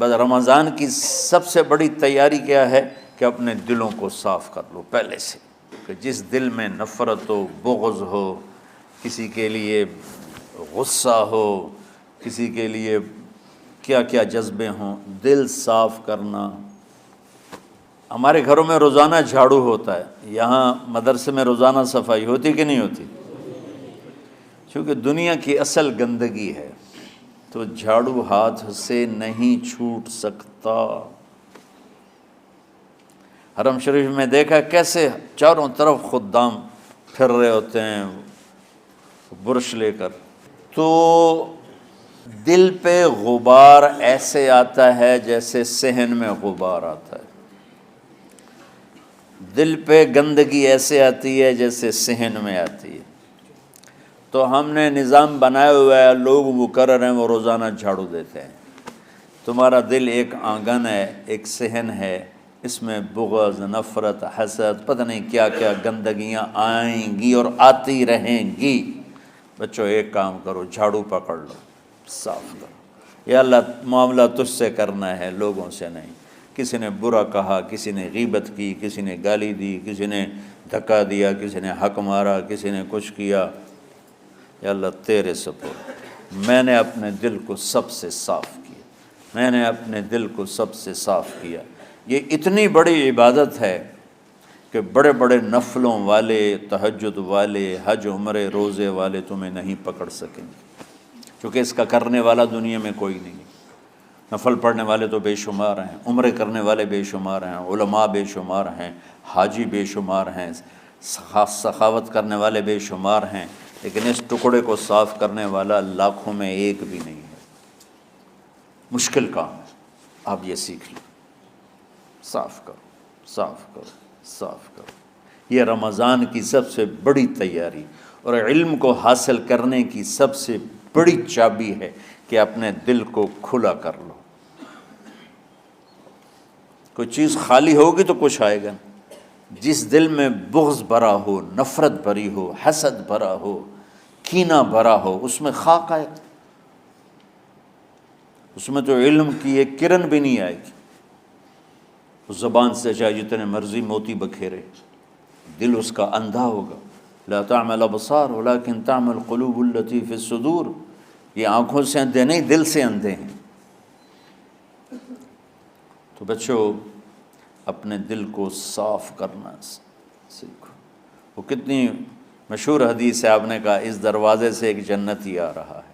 بس رمضان کی سب سے بڑی تیاری کیا ہے کہ اپنے دلوں کو صاف کر لو پہلے سے، کہ جس دل میں نفرت ہو، بغض ہو، کسی کے لیے غصہ ہو، کسی کے لیے کیا کیا جذبے ہوں، دل صاف کرنا۔ ہمارے گھروں میں روزانہ جھاڑو ہوتا ہے، یہاں مدرسے میں روزانہ صفائی ہوتی کہ نہیں ہوتی؟ کیونکہ دنیا کی اصل گندگی ہے تو جھاڑو ہاتھ سے نہیں چھوٹ سکتا۔ حرم شریف میں دیکھا کیسے چاروں طرف خدام پھر رہے ہوتے ہیں برش لے کر، تو دل پہ غبار ایسے آتا ہے جیسے صحن میں غبار آتا ہے، دل پہ گندگی ایسے آتی ہے جیسے صحن میں آتی ہے۔ تو ہم نے نظام بنایا ہوا ہے، لوگ مقرر ہیں وہ روزانہ جھاڑو دیتے ہیں۔ تمہارا دل ایک آنگن ہے، ایک صحن ہے، اس میں بغض، نفرت، حسد، پتہ نہیں کیا کیا گندگیاں آئیں گی اور آتی رہیں گی۔ بچوں ایک کام کرو، جھاڑو پکڑ لو، صاف کرو۔ یا اللہ معاملہ تجھ سے کرنا ہے، لوگوں سے نہیں۔ کسی نے برا کہا، کسی نے غیبت کی، کسی نے گالی دی، کسی نے دھکا دیا، کسی نے حق مارا، کسی نے کچھ کیا، یا اللہ تیرے سپرد میں نے اپنے دل کو سب سے صاف کیا، میں نے اپنے دل کو سب سے صاف کیا۔ یہ اتنی بڑی عبادت ہے کہ بڑے بڑے نفلوں والے، تہجد والے، حج عمرے روزے والے تمہیں نہیں پکڑ سکیں گے، کیونکہ اس کا کرنے والا دنیا میں کوئی نہیں۔ نفل پڑھنے والے تو بے شمار ہیں، عمرے کرنے والے بے شمار ہیں، علماء بے شمار ہیں، حاجی بے شمار ہیں، سخاوت کرنے والے بے شمار ہیں، لیکن اس ٹکڑے کو صاف کرنے والا لاکھوں میں ایک بھی نہیں ہے۔ مشکل کام ہے، آپ یہ سیکھ لیں، صاف کرو، صاف کرو، صاف کرو۔ یہ رمضان کی سب سے بڑی تیاری اور علم کو حاصل کرنے کی سب سے بڑی چابی ہے کہ اپنے دل کو کھلا کر لو۔ کوئی چیز خالی ہوگی تو کچھ آئے گا۔ جس دل میں بغض بھرا ہو، نفرت بھری ہو، حسد بھرا ہو، کینہ بھرا ہو، اس میں خاک آئے گا، اس میں تو علم کی ایک کرن بھی نہیں آئے گی۔ اس زبان سے چاہے جتنے مرضی موتی بکھیرے، دل اس کا اندھا ہوگا۔ لا تعمى الابصار ولكن تعمى القلوب التي في الصدور۔ یہ آنکھوں سے اندھے نہیں، دل سے اندھے ہیں۔ تو بچوں اپنے دل کو صاف کرنا سیکھو۔ وہ کتنی مشہور حدیث ہے، آپ نے کہا اس دروازے سے ایک جنتی آ رہا ہے،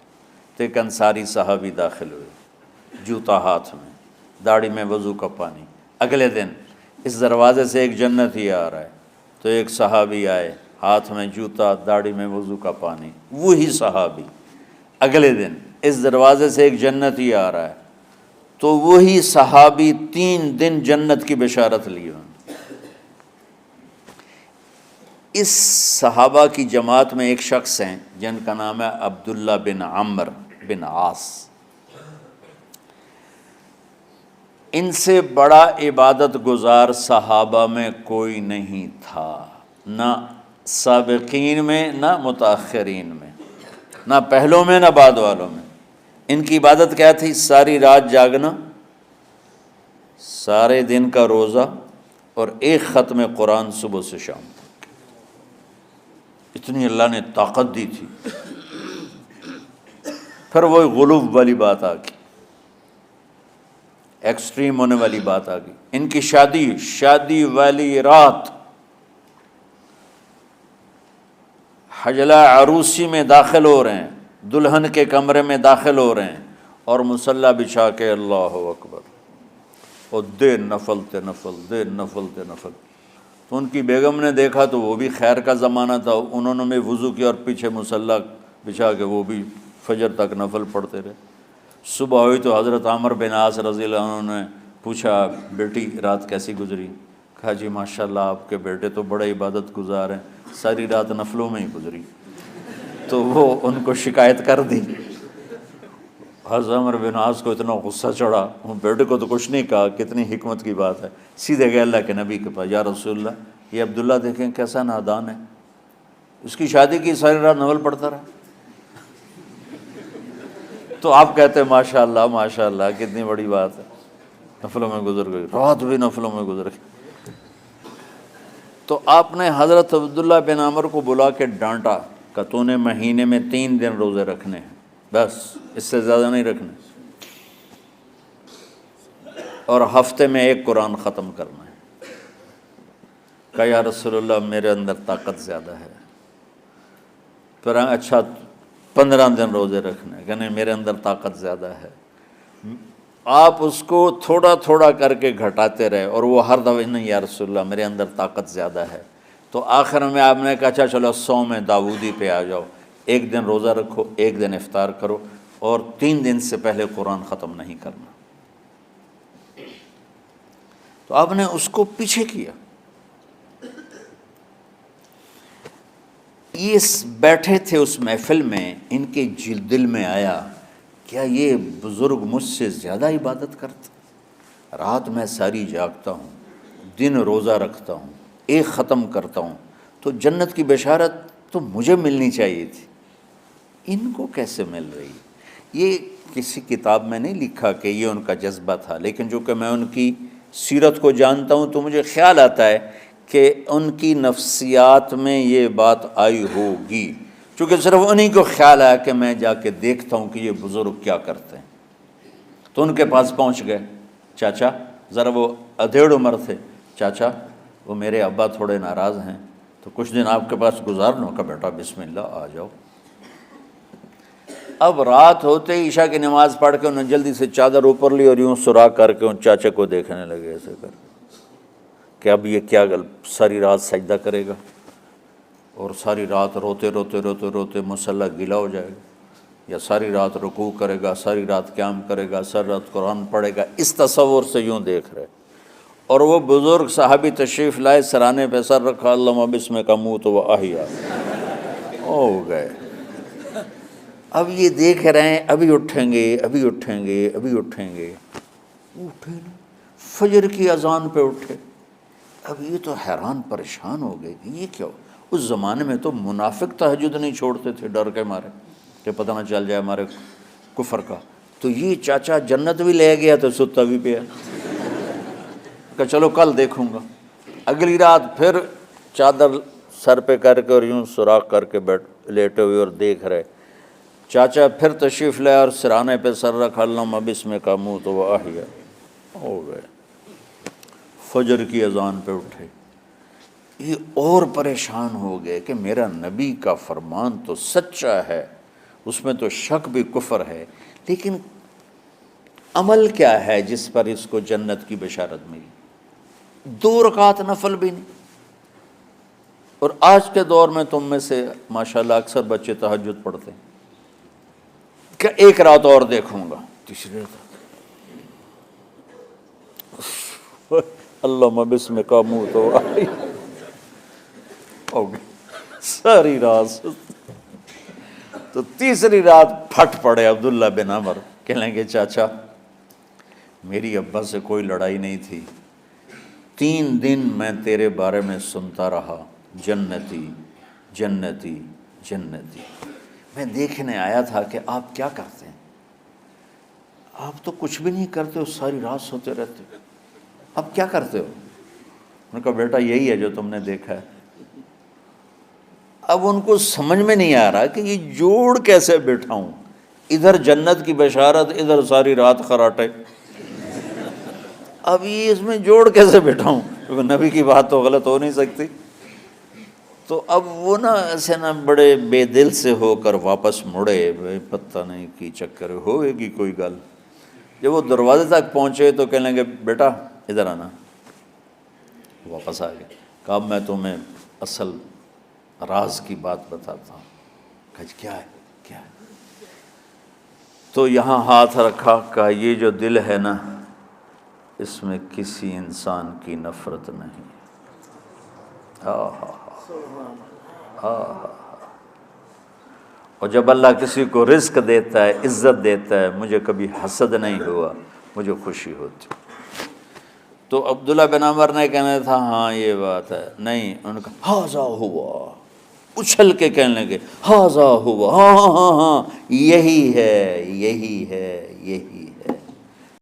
تو ایک انصاری صحابی داخل ہوئے، جوتا ہاتھ میں، داڑھی میں وضو کا پانی۔ اگلے دن اس دروازے سے ایک جنتی آ رہا ہے، تو ایک صحابی آئے، ہاتھ میں جوتا، داڑھی میں وضو کا پانی، وہی صحابی۔ اگلے دن اس دروازے سے ایک جنتی آ رہا ہے، تو وہی صحابی 3 دن جنت کی بشارت لی انہوں نے۔ اس صحابہ کی جماعت میں ایک شخص ہیں جن کا نام ہے عبداللہ بن عمرو بن عاص۔ ان سے بڑا عبادت گزار صحابہ میں کوئی نہیں تھا، نہ سابقین میں نہ متاخرین میں، نہ پہلوں میں نہ بعد والوں میں۔ ان کی عبادت کیا تھی؟ ساری رات جاگنا، سارے دن کا روزہ، اور ایک ختم قرآن صبح سے شام تک۔ اتنی اللہ نے طاقت دی تھی۔ پھر وہ غلوب والی بات آ گئی، ایکسٹریم ہونے والی بات آ گئی۔ ان کی شادی والی رات حجلہ عروسی میں داخل ہو رہے ہیں، دلہن کے کمرے میں داخل ہو رہے ہیں، اور مصلی بچھا کے اللہ اکبر، اور دیر نفل تے نفل، دیر نفل تے نفل۔ تو ان کی بیگم نے دیکھا تو وہ بھی خیر کا زمانہ تھا، انہوں نے بھی وضو کیا اور پیچھے مصلی بچھا کے وہ بھی فجر تک نفل پڑھتے رہے۔ صبح ہوئی تو حضرت عمرو بن عاص رضی اللہ عنہ نے پوچھا، بیٹی رات کیسی گزری؟ کہا جی ماشاءاللہ آپ کے بیٹے تو بڑے عبادت گزار ہیں، ساری رات نفلوں میں ہی گزری۔ تو وہ ان کو شکایت کر دی۔ حضرت عمرو بن عاص کو اتنا غصہ چڑھا، وہ بیٹے کو تو کچھ نہیں کہا، کتنی حکمت کی بات ہے، سیدھے گئے اللہ کے نبی کے پاس، یا رسول اللہ یہ عبداللہ دیکھیں کیسا نادان ہے، اس کی شادی کی ساری رات نفل پڑھتا رہا۔ تو آپ کہتے ہیں ماشاءاللہ ماشاءاللہ کتنی بڑی بات ہے۔ نفلوں میں گزر گئی، رات بھی نفلوں میں گزر گئی۔ تو آپ نے حضرت عبداللہ بن عمر کو بلا کے ڈانٹا کہ تو نے مہینے میں 3 دن روزے رکھنے ہیں، بس اس سے زیادہ نہیں رکھنے، اور ہفتے میں 1 قرآن ختم کرنا ہے۔ کہا یا رسول اللہ میرے اندر طاقت زیادہ ہے۔ پھر اچھا 15 دن روزے رکھنے، کہ نہیں میرے اندر طاقت زیادہ ہے۔ آپ اس کو تھوڑا تھوڑا کر کے گھٹاتے رہے، اور وہ ہر دفعہ نہیں یا رسول اللہ میرے اندر طاقت زیادہ ہے۔ تو آخر میں آپ نے کہا اچھا چلو صوم داؤدی پہ آ جاؤ، 1 دن روزہ رکھو، 1 دن افطار کرو، اور 3 دن سے پہلے قرآن ختم نہیں کرنا۔ تو آپ نے اس کو پیچھے کیا۔ یہ بیٹھے تھے اس محفل میں، ان کے دل میں آیا کیا یہ بزرگ مجھ سے زیادہ عبادت کرتا؟ رات میں ساری جاگتا ہوں، دن روزہ رکھتا ہوں، 1 ختم کرتا ہوں، تو جنت کی بشارت تو مجھے ملنی چاہیے تھی، ان کو کیسے مل رہی؟ یہ کسی کتاب میں نہیں لکھا کہ یہ ان کا جذبہ تھا، لیکن جو کہ میں ان کی سیرت کو جانتا ہوں تو مجھے خیال آتا ہے کہ ان کی نفسیات میں یہ بات آئی ہوگی، چونکہ صرف انہی کو خیال آیا کہ میں جا کے دیکھتا ہوں کہ یہ بزرگ کیا کرتے ہیں۔ تو ان کے پاس پہنچ گئے، چاچا، ذرا وہ ادھیڑ عمر تھے، چاچا وہ میرے ابا تھوڑے ناراض ہیں، تو کچھ دن آپ کے پاس گزار لوں؟ کا بیٹا بسم اللہ آ جاؤ۔ اب رات ہوتے ہی عشاء کی نماز پڑھ کے انہوں نے جلدی سے چادر اوپر لی اور یوں سراغ کر کے ان چاچا کو دیکھنے لگے ایسے کر کہ اب یہ کیا ساری رات سجدہ کرے گا، اور ساری رات روتے روتے روتے روتے مصلی گیلا ہو جائے گا، یا ساری رات رکوع کرے گا، ساری رات قیام کرے گا، ساری رات قرآن پڑھے گا، اس تصور سے یوں دیکھ رہے۔ اور وہ بزرگ صحابی تشریف لائے، سرانے پہ سر رکھا، اللہم بسمک اموت و احیا، ہو گئے۔ اب یہ دیکھ رہے ہیں ابھی اٹھیں گے، ابھی اٹھیں گے، ابھی اٹھیں گے، اٹھے نا، فجر کی اذان پہ اٹھے۔ اب یہ تو حیران پریشان ہو گئے کہ یہ کیا ہو؟ اس زمانے میں تو منافق تہجد نہیں چھوڑتے تھے ڈر کے مارے کہ پتہ نہ چل جائے ہمارے کفر کا، تو یہ چاچا جنت بھی لے گیا تو ستا بھی پیا کہ چلو کل دیکھوں گا۔ اگلی رات پھر چادر سر پہ کر کے اور یوں سوراخ کر کے لیٹے ہوئے اور دیکھ رہے۔ چاچا پھر تشریف لائے اور سرانے پہ سر رکھا، اللہم بسمک اموت و احیا، ہو گئے۔ فجر کی اذان پہ اٹھے، یہ اور پریشان ہو گئے کہ میرا نبی کا فرمان تو سچا ہے، اس میں تو شک بھی کفر ہے، لیکن عمل کیا ہے جس پر اس کو جنت کی بشارت ملی؟ 2 رکعت نفل بھی نہیں۔ اور آج کے دور میں تم میں سے ماشاءاللہ اکثر بچے تہجد پڑھتے ہیں کہ 1 رات اور دیکھوں گا، تیسری رات اللہم بسمک اموت و احیا، ہو گئی ساری رات۔ تو تیسری رات پھٹ پڑے عبداللہ بن عمر، کہنے لگے چاچا میری ابا سے کوئی لڑائی نہیں تھی، 3 دن میں تیرے بارے میں سنتا رہا، جنتی جنتی جنتی۔ میں دیکھنے آیا تھا کہ آپ کیا کرتے ہیں، آپ تو کچھ بھی نہیں کرتے ہو، ساری رات سوتے رہتے ہو، اب کیا کرتے ہو؟ انہوں نے کہا بیٹا یہی ہے جو تم نے دیکھا ہے۔ اب ان کو سمجھ میں نہیں آ رہا کہ یہ جوڑ کیسے بٹھاؤں، ادھر جنت کی بشارت، ادھر ساری رات خراٹے، اب یہ اس میں جوڑ کیسے بٹھاؤں، کیونکہ نبی کی بات تو غلط ہو نہیں سکتی۔ تو اب وہ نا ایسے نا بڑے بے دل سے ہو کر واپس مڑے، پتہ نہیں کی چکر ہوئے گی کوئی گل۔ جب وہ دروازے تک پہنچے تو کہنے لگے بیٹا ادھر آنا، واپس آ گئے۔ کہا میں تمہیں اصل راز کی بات بتاتا ہوں۔ کہا کیا ہے کیا ہے؟ تو یہاں ہاتھ رکھا، کہا یہ جو دل ہے نا اس میں کسی انسان کی نفرت نہیں۔ اور جب اللہ کسی کو رزق دیتا ہے، عزت دیتا ہے، مجھے کبھی حسد نہیں ہوا، مجھے خوشی ہوتی۔ تو عبداللہ بن عمر نے کہنا تھا ہاں یہ بات ہے، نہیں، انہوں نے کہا ہاذا ہوا، اچھل کے کہنے لگے ہاذا ہوا، ہاں ہاں ہاں ہاں یہی ہے یہی ہے یہی